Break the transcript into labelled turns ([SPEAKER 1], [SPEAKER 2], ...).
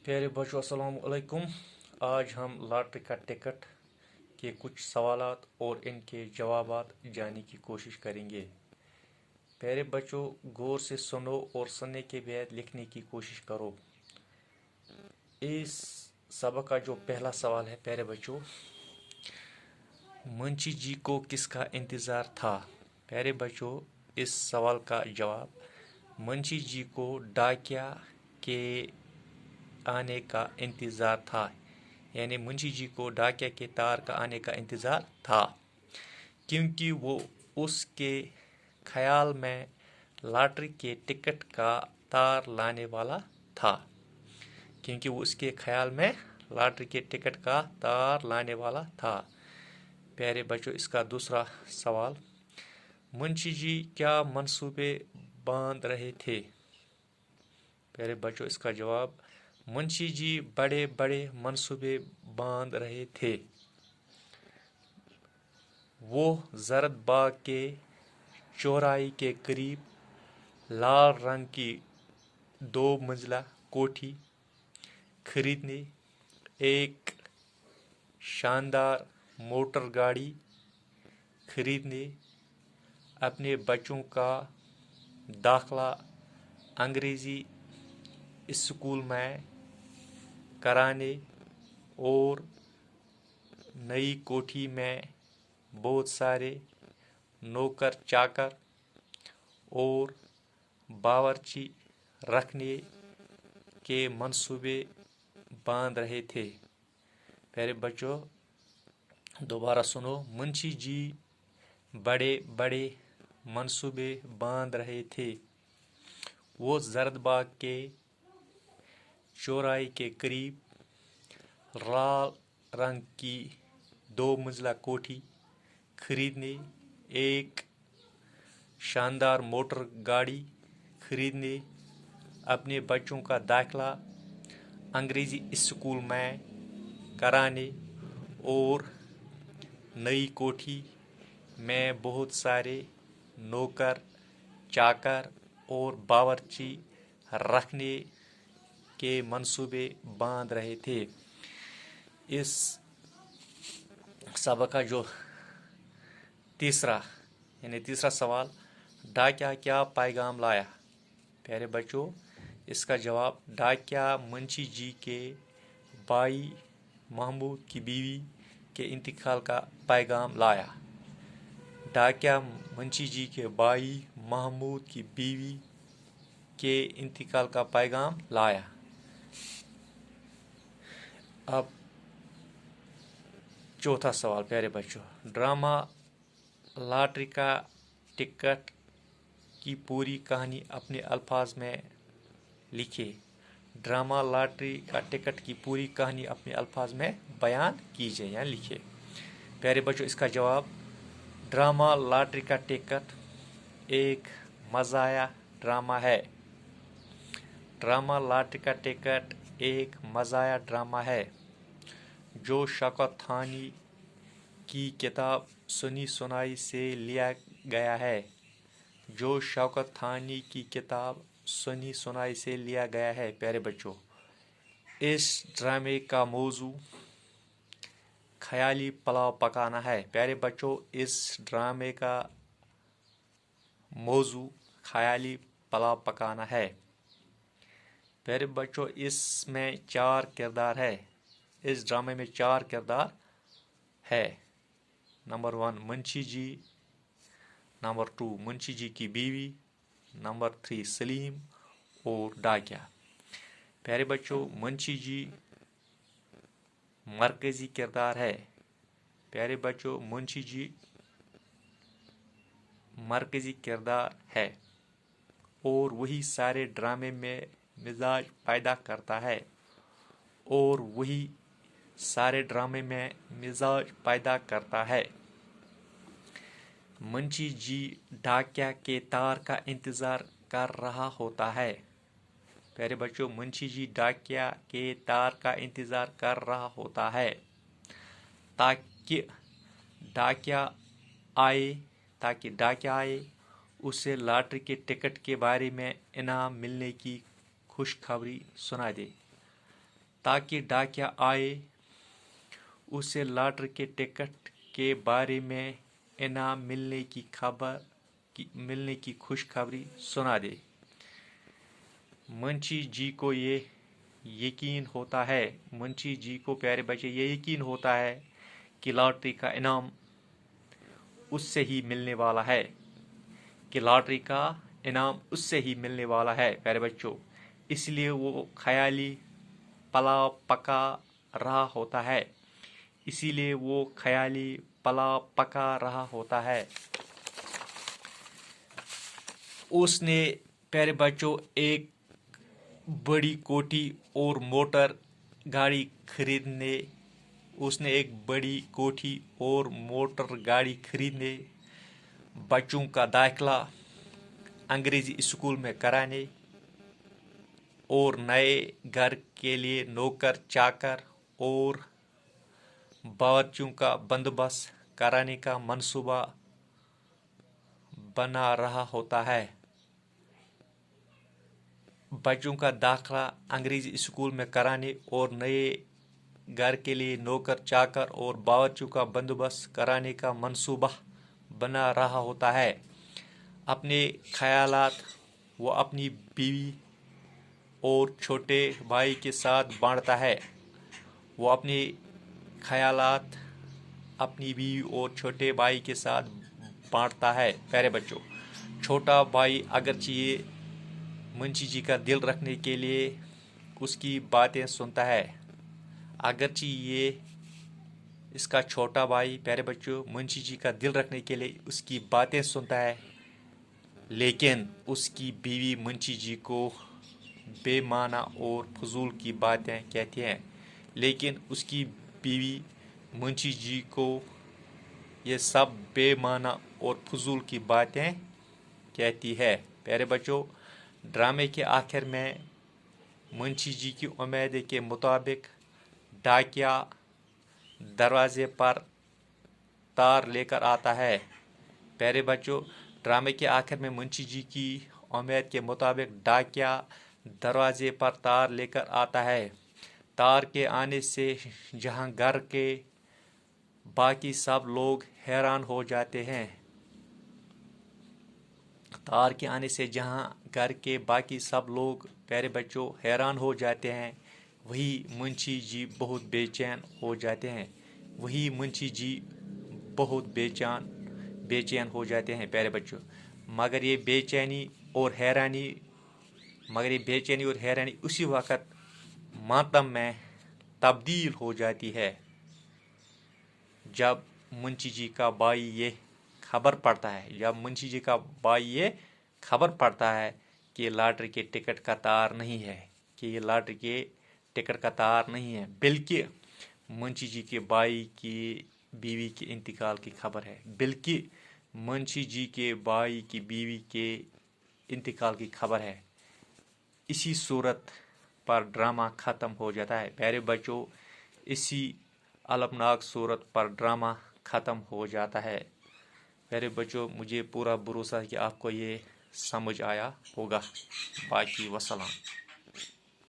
[SPEAKER 1] प्यारे बच्चों अस्सलाम वालेकुम। आज हम लॉटरी का टिकट के कुछ सवालात और इनके जवाबात जानने की कोशिश करेंगे। प्यारे बच्चों गौर से सुनो और सुनने के बाद लिखने की कोशिश करो। इस सबक का जो पहला सवाल है प्यारे बच्चों, मुंशी जी को किसका इंतज़ार था? प्यारे बच्चों इस सवाल का जवाब, मुंशी जी को डाकिया के आने का इंतज़ार था। यानी मुंशी जी को डाकिया के तार का आने का इंतज़ार था, क्योंकि वो उसके ख्याल में लॉटरी के टिकट का तार लाने वाला था। क्योंकि वो उसके ख्याल में लॉटरी के टिकट का तार लाने वाला था। प्यारे बच्चों इसका दूसरा सवाल, मुंशी जी क्या मंसूबे बांध रहे थे? प्यारे बच्चों इसका जवाब, मुंशी जी बड़े बड़े मंसूबे बांध रहे थे। वो जरद बाग के चौराहे के करीब लाल रंग की 2 मंजिला कोठी खरीदने, एक शानदार मोटर गाड़ी खरीदने, अपने बच्चों का दाखला अंग्रेज़ी स्कूल में कराने और नई कोठी में बहुत सारे नौकर चाकर और बावर्ची रखने के मंसूबे बांध रहे थे। प्यारे बच्चों दोबारा सुनो, मुंशी जी बड़े बड़े मंसूबे बांध रहे थे। वो जरदबाग के चौराहे के करीब लाल रंग की 2 मंजिला कोठी खरीदने, एक शानदार मोटर गाड़ी खरीदने, अपने बच्चों का दाखिला अंग्रेज़ी स्कूल में कराने और नई कोठी में बहुत सारे नौकर चाकर और बावर्ची रखने के मंसूबे बांध रहे थे। इस सबक का जो तीसरा सवाल, डाकिया क्या पैगाम लाया? प्यारे बच्चों इसका जवाब, डाकिया मुंशी जी के भाई महमूद की बीवी के इंतकाल का पैगाम लाया। डाकिया मुंशी जी के भाई महमूद की बीवी के इंतकाल का पैगाम लाया। अब चौथा सवाल प्यारे बच्चों, ड्रामा लॉटरी का टिकट की पूरी कहानी अपने अल्फाज में लिखे। ड्रामा लॉटरी का टिकट की पूरी कहानी अपने अल्फाज में बयान कीजिए या लिखिए। प्यारे बच्चों इसका जवाब, ड्रामा लॉटरी का टिकट एक मज़ाया ड्रामा है। ड्रामा लॉटरी का टिकट एक मज़ाया ड्रामा है जो शौकत थानी की किताब सुनी सुनाई से लिया गया है। जो शौकत थानी की किताब सुनी सुनाई से लिया गया है। प्यारे बच्चों इस ड्रामे का मौजू ख्याली पुलाव पकाना है। प्यारे बच्चों इस ड्रामे का मौजू ख्याली पुलाव पकाना है। प्यारे बच्चों इसमें 4 किरदार है। इस ड्रामे में 4 किरदार है। नंबर 1 मुंशी जी, नंबर 2 मुंशी जी की बीवी, नंबर 3 सलीम और डाकिया। प्यारे बच्चों मुंशी जी मरकजी किरदार है। प्यारे बच्चों मुंशी जी मरकजी किरदार है और वही सारे ड्रामे में मिजाज पैदा करता है और वही सारे ड्रामे में मिजाज पैदा करता है। मुंशी जी डाकिया के तार का इंतज़ार कर रहा होता है। प्यारे बच्चों मुंशी जी डाकिया के तार का इंतज़ार कर रहा होता है ताकि डाकिया आए उसे लॉटरी के टिकट के बारे में इनाम मिलने की खुशखबरी सुना दे। تاکہ ڈاکیا آئے اسے لاٹری کے ٹکٹ کے بارے میں انعام ملنے کی خوشخبری سنا دے۔ منشی جی کو یہ یقین ہوتا ہے، منشی جی کو پیارے بچے یہ یقین ہوتا ہے کہ لاٹری کا انعام اس سے ہی ملنے والا ہے، کہ لاٹری کا انعام اس سے ہی ملنے والا ہے پیارے بچوں، اس لیے وہ خیالی پلا پکا رہا ہوتا ہے، اسی لیے وہ خیالی پلا پکا رہا ہوتا ہے۔ اس نے پیارے بچوں ایک بڑی کوٹھی اور موٹر گاڑی خریدنے، بچوں کا داخلہ انگریزی اسکول میں کرانے اور نئے گھر کے لیے نوکر چاکر اور باورچیوں کا بندوبست کرانے کا منصوبہ بنا رہا ہوتا ہے۔ بچوں کا داخلہ انگریزی اسکول میں کرانے اور نئے گھر کے لیے نوکر چاکر اور باورچیوں کا بندوبست کرانے کا منصوبہ بنا رہا ہوتا ہے۔ اپنے خیالات وہ اپنی بیوی اور چھوٹے بھائی کے ساتھ بانٹتا ہے، وہ اپنے خیالات اپنی بیوی اور چھوٹے بھائی کے ساتھ بانٹتا ہے پیارے بچوں۔ چھوٹا بھائی اگرچہ یہ منشی جی کا دل رکھنے کے لیے اس کی باتیں سنتا ہے، اگرچہ یہ اس کا چھوٹا بھائی پیارے بچوں منشی جی کا دل رکھنے کے لیے اس کی باتیں سنتا ہے، لیکن اس کی بیوی منشی جی کو بے معنی اور فضول کی باتیں کہتی ہیں، لیکن اس کی بیوی منشی جی کو یہ سب بے معنی اور فضول کی باتیں کہتی ہے۔ پیارے بچوں، ڈرامے کے آخر میں منشی جی کی امید کے مطابق ڈاکیا دروازے پر تار لے کر آتا ہے۔ پیارے بچوں، ڈرامے کے آخر میں منشی جی کی امید کے مطابق ڈاکیا دروازے پر تار لے کر آتا ہے۔ تار کے آنے سے جہاں گھر کے باقی سب لوگ حیران ہو جاتے ہیں، تار کے آنے سے جہاں گھر کے باقی سب لوگ پیارے بچوں حیران ہو جاتے ہیں، وہی منشی جی بہت بے چین ہو جاتے ہیں، وہی منشی جی بہت بے چین ہو جاتے ہیں پیارے بچوں۔ مگر یہ بے چینی اور حیرانی اسی وقت ماتم میں تبدیل ہو جاتی ہے جب منشی جی کا بھائی یہ خبر پڑتا ہے کہ لاٹری کے ٹکٹ کا تار نہیں ہے، کہ یہ لاٹری کے ٹکٹ کا تار نہیں ہے، بلکہ منشی جی کے بھائی کی بیوی کے انتقال کی خبر ہے، بلکہ منشی جی کے بھائی کی بیوی کے انتقال کی خبر ہے۔ اسی صورت پر ڈرامہ ختم ہو جاتا ہے پیارے بچوں، اسی المناک صورت پر ڈرامہ ختم ہو جاتا ہے پیارے بچوں۔ مجھے پورا بھروسہ ہے کہ آپ کو یہ سمجھ آیا ہوگا۔ باقی وسلام۔